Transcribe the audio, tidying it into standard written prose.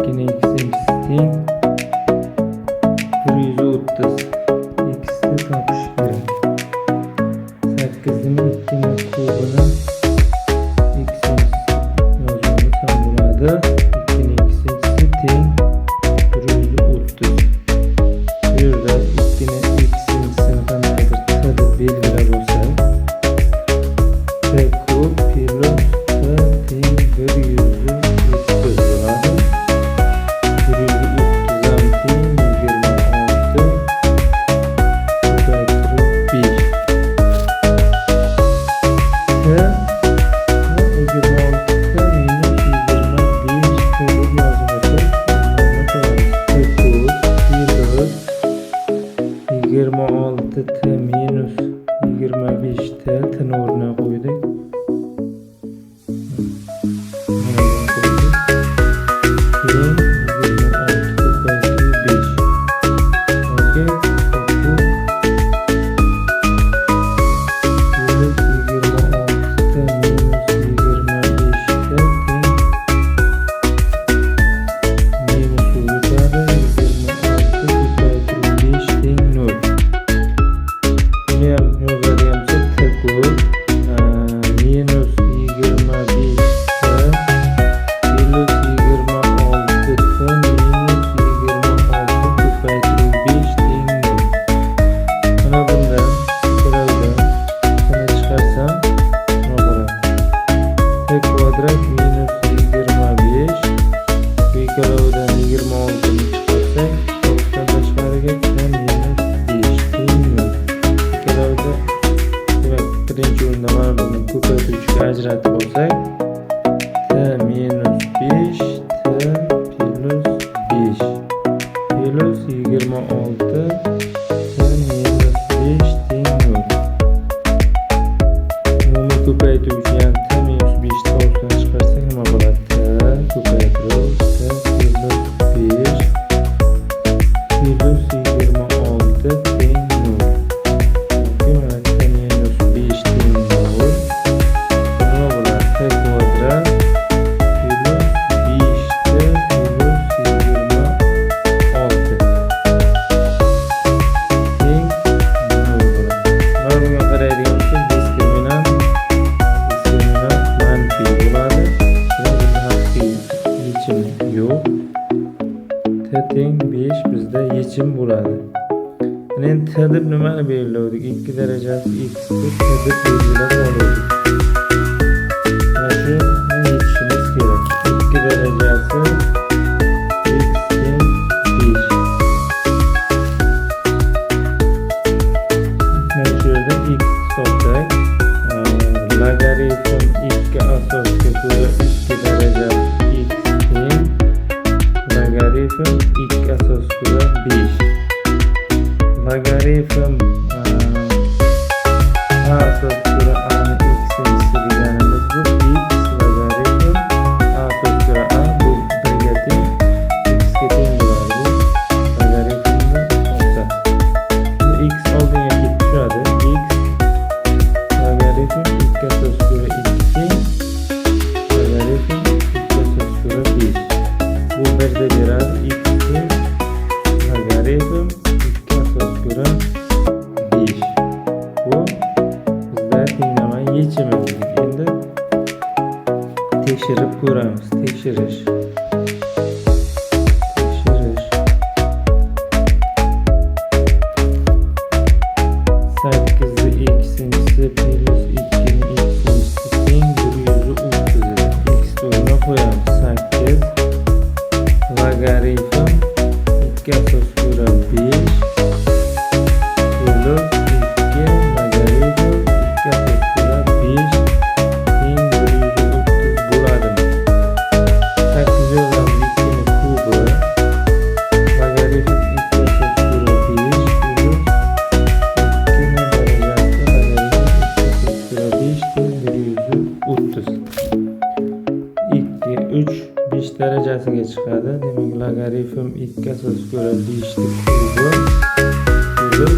2'nin ikkinchisi teng 130. X'ni topish kerak. 8'ning 2'ning kubini x yozuvimiz ham bo'ladi. 2'ning ikkinchisi teng 130. Bu yerda 2'ning ikkinchisini qandaydir t deb belgilab olsak, t kub plus t teng 130 bo'ladi. 130 ham teng 26 ko'paytirib 5. T 26 minus 25 t deb yozib olsak, t kub plus 26 t minus 25 t t'ni o'rniga qo'ydik. Kvadrat minus 25 bu ikkovidan 26 ni chiqarsak, to'g'ridan tashqariga t minus 5 teng 0. Ikkovida demak birinchi o'rinda mana buni ko'paytiruvchiga ajratib olsak, t minus 5 t plus 5 plus 26 t minus 5 teng 0. Umumiy ko'paytiruvchi ham t minus 5 to'g'ridan chiqarsak nima bo'ladi? T ko'paytiruv t plus 5 plus 26 teng 0. Demak t minus 5 teng 0. Nima bo'ladi? T kvadrat plus 5t plus 26 teng 0 bo'ladi. Mana bunga qaraydigan bo'lsak, diskriminant manfiy bo'ladi. Bunda haqiqiy yechim yo'q. T teng 5 bizda yechim bo'ladi. Endi t deb nimani belgiladik? 2 darajasi x deb t deb belgilab oldik. Mana shuni yechishimiz kerak. 2 darajasi x teng 5. Mana shu yerda x topsak, logaritm 2 asosga ko'ra 2 darajasi x teng logaritm 2 asosga ko'ra 5. Logaritm a asosga ko'ra a ni ikkinchisi deganimiz bu x logaritm a asosga ko'ra a bu 1 ga teng x ga teng bo'ladi. Bu logaritmni olsak, bu x oldinga ketib tushadi. X logaritm 2 asosga ko'ra 2 teng logaritm 2 asosga ko'ra 5. Bu 1 deb beradi. X teng logaritm 2 asosga ko'ra 5. Bu bizda tenglama yechimi. Endi tekshirib ko'ramiz. Tekshirish 8'ni ikkinchisi plus 2'ning ikkinchisi teng 130. X o'rniga qo'yamiz. 8 logaritm 2 asosga ko'ra 5 plus 2 logaritm 2 asosga ko'ra 5 teng 130 bo'ladi. 8 yozamiz. 2'ning kubi logaritm 2 asosga ko'ra 5 plus 2'ning darajasi logaritm 2 asosga ko'ra 5 teng 130. 2 3 5 darajasiga chiqadi. Demak logaritm 2 asosga ko'ra 5 ning kubi plus